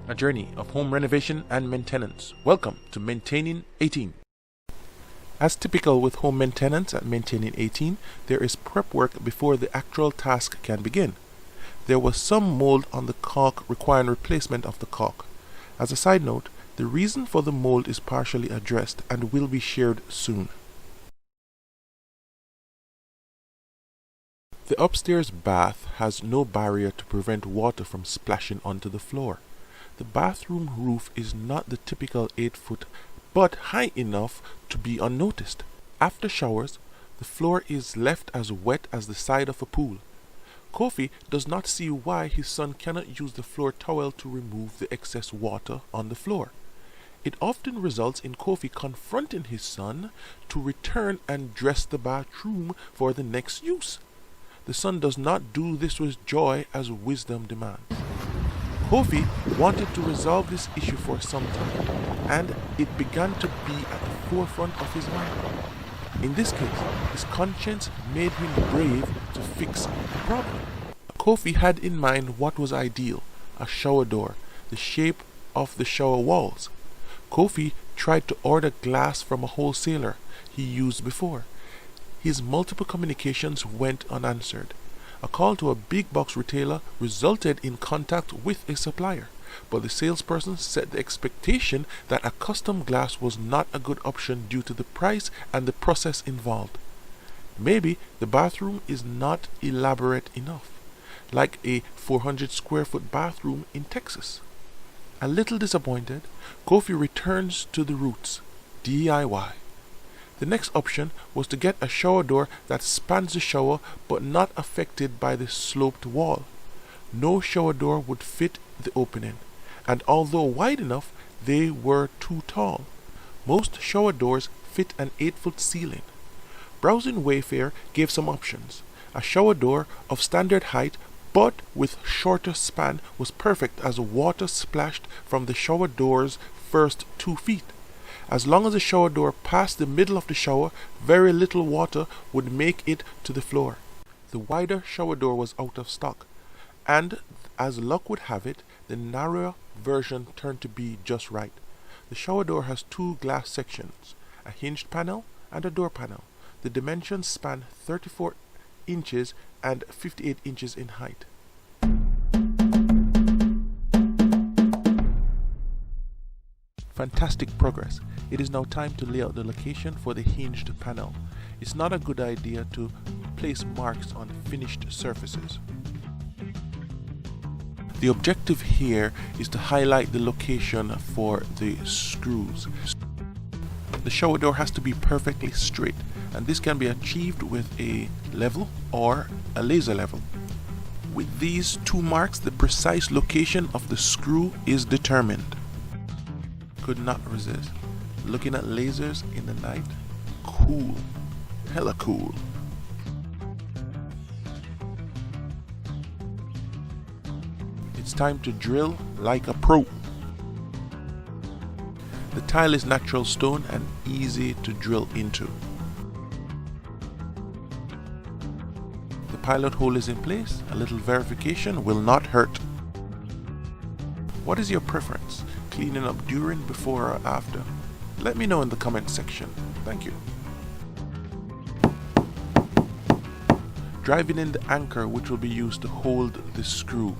a journey of home renovation and maintenance. Welcome to Maintaining 18. As typical with home maintenance at Maintaining 18, there is prep work before the actual task can begin. There was some mold on the caulk requiring replacement of the caulk. As a side note, the reason for the mold is partially addressed and will be shared soon. The upstairs bath has no barrier to prevent water from splashing onto the floor. The bathroom roof is not the typical 8-foot, but high enough to be unnoticed. After showers, the floor is left as wet as the side of a pool. Kofi does not see why his son cannot use the floor towel to remove the excess water on the floor. It often results in Kofi confronting his son to return and dress the bathroom for the next use. The son does not do this with joy as wisdom demands. Kofi wanted to resolve this issue for some time, and it began to be at the forefront of his mind. In this case, his conscience made him brave to fix the problem. Kofi had in mind what was ideal: a shower door, the shape of the shower walls. Kofi tried to order glass from a wholesaler he used before. His multiple communications went unanswered. A call to a big box retailer resulted in contact with a supplier, but the salesperson set the expectation that a custom glass was not a good option due to the price and the process involved. Maybe the bathroom is not elaborate enough, like a 400 square foot bathroom in Texas. A little disappointed, Kofi returns to the roots: DIY. The next option was to get a shower door that spans the shower but not affected by the sloped wall. No shower door would fit the opening, and although wide enough, they were too tall. Most shower doors fit an 8-foot ceiling. Browsing Wayfair gave some options. A shower door of standard height but with shorter span was perfect as water splashed from the shower door's first 2 feet. As long as the shower door passed the middle of the shower, very little water would make it to the floor. The wider shower door was out of stock, and as luck would have it, the narrower version turned to be just right. The shower door has 2 glass sections, a hinged panel and a door panel. The dimensions span 34 inches and 58 inches in height. Fantastic progress. It is now time to lay out the location for the hinged panel. It's not a good idea to place marks on finished surfaces. The objective here is to highlight the location for the screws. The shower door has to be perfectly straight, and this can be achieved with a level or a laser level. With these 2 marks, the precise location of the screw is determined. Could not resist looking at lasers in the night. Cool, hella cool. It's time to drill like a pro. The tile is natural stone and easy to drill into. The pilot hole is in place. A little verification will not hurt. What is your preference? Cleaning up during, before, or after? Let me know in the comment section. Thank you. Driving in the anchor which will be used to hold the screw.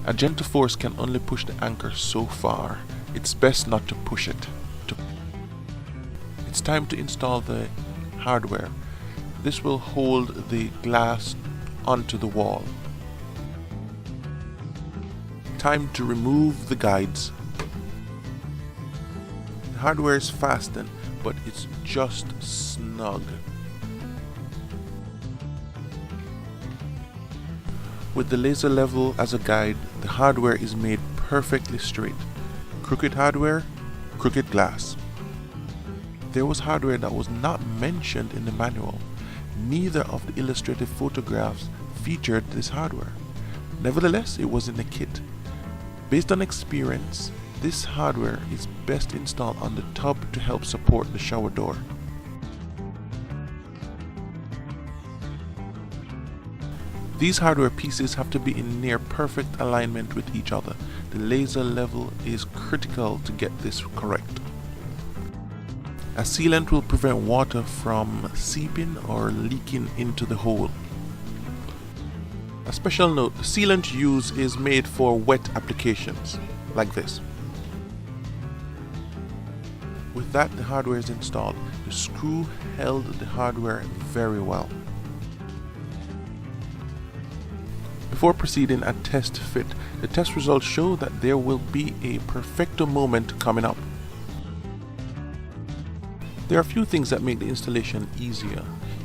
A gentle force can only push the anchor so far. It's best not to push it. It's time to install the hardware. This will hold the glass onto the wall. Time to remove the guides. The hardware is fastened, but it's just snug. With the laser level as a guide, the hardware is made perfectly straight. Crooked hardware, crooked glass. There was hardware that was not mentioned in the manual. Neither of the illustrative photographs featured this hardware. Nevertheless, it was in the kit. Based on experience, this hardware is best installed on the tub to help support the shower door. These hardware pieces have to be in near perfect alignment with each other. The laser level is critical to get this correct. A sealant will prevent water from seeping or leaking into the hole. A special note, the sealant used is made for wet applications, like this. With that, the hardware is installed. The screw held the hardware very well. Before proceeding a test fit, the test results show that there will be a Perfecto moment coming up. There are a few things that make the installation easier.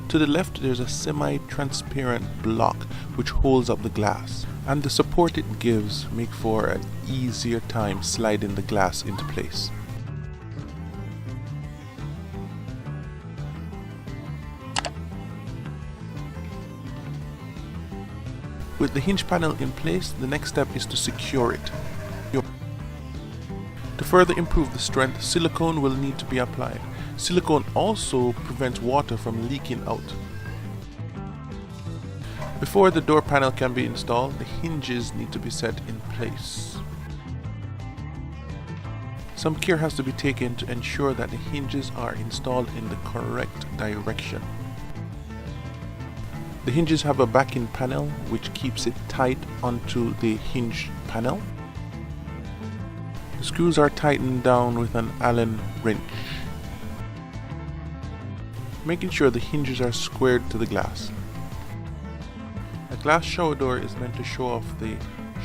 To the left, there's a semi-transparent block which holds up the glass, and the support it gives make for an easier time sliding the glass into place. With the hinge panel in place, the next step is to secure it. To further improve the strength, silicone will need to be applied. Silicone also prevents water from leaking out. Before the door panel can be installed, the hinges need to be set in place. Some care has to be taken to ensure that the hinges are installed in the correct direction. The hinges have a backing panel which keeps it tight onto the hinge panel. The screws are tightened down with an Allen wrench, making sure the hinges are squared to the glass. A glass shower door is meant to show off the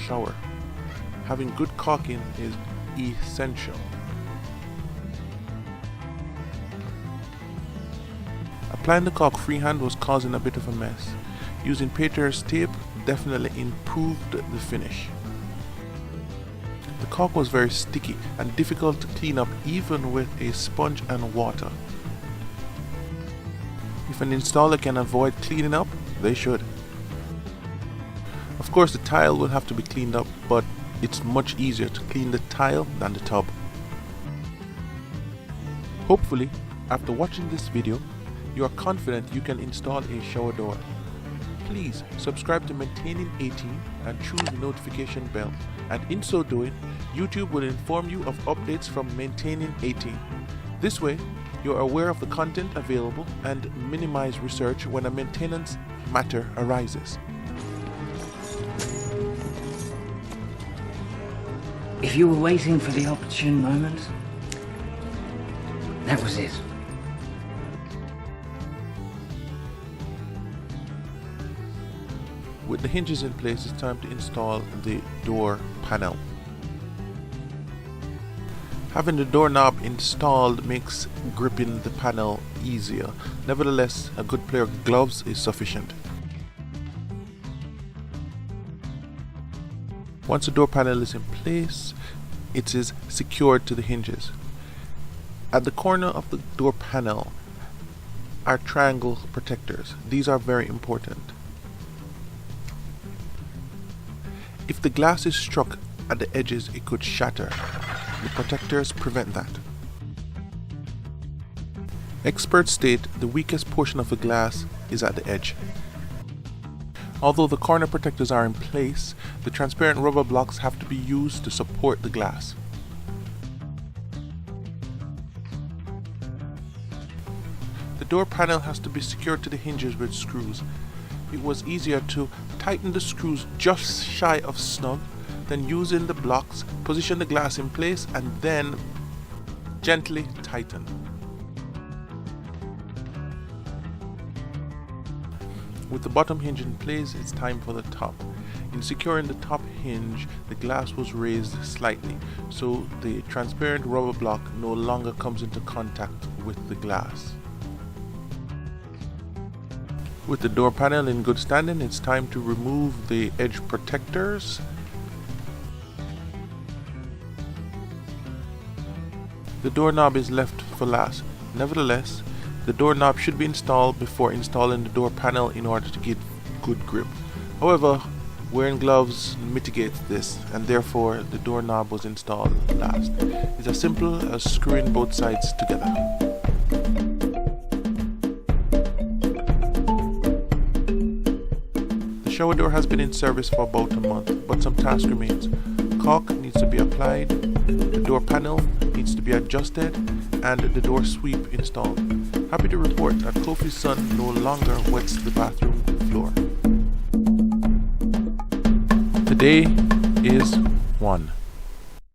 shower. Having good caulking is essential. Applying the caulk freehand was causing a bit of a mess. Using painter's tape definitely improved the finish. The caulk was very sticky and difficult to clean up even with a sponge and water. If an installer can avoid cleaning up, they should. Of course, the tile will have to be cleaned up, but it's much easier to clean the tile than the tub. Hopefully, after watching this video, you are confident you can install a shower door. Please subscribe to Maintaining 18 and choose the notification bell, and in so doing, YouTube will inform you of updates from Maintaining 18. This way, you are aware of the content available and minimize research when a maintenance matter arises. If you were waiting for the opportune moment, that was it. With the hinges in place, it's time to install the door panel. Having the doorknob installed makes gripping the panel easier. Nevertheless, a good pair of gloves is sufficient. Once the door panel is in place, it is secured to the hinges. At the corner of the door panel are triangle protectors. These are very important. If the glass is struck at the edges, it could shatter. The protectors prevent that. Experts state the weakest portion of the glass is at the edge. Although the corner protectors are in place, the transparent rubber blocks have to be used to support the glass. The door panel has to be secured to the hinges with screws. It was easier to tighten the screws just shy of snug than using the blocks, position the glass in place, and then gently tighten. With the bottom hinge in place, it's time for the top. In securing the top hinge, the glass was raised slightly, so the transparent rubber block no longer comes into contact with the glass. With the door panel in good standing, it's time to remove the edge protectors. The doorknob is left for last. Nevertheless, the doorknob should be installed before installing the door panel in order to get good grip. However, wearing gloves mitigates this, and therefore the doorknob was installed last. It's as simple as screwing both sides together. The shower door has been in service for about a month, but some task remains. Caulk needs to be applied, the door panel needs to be adjusted, and the door sweep installed. Happy to report that Kofi's son no longer wets the bathroom floor. Today is 1.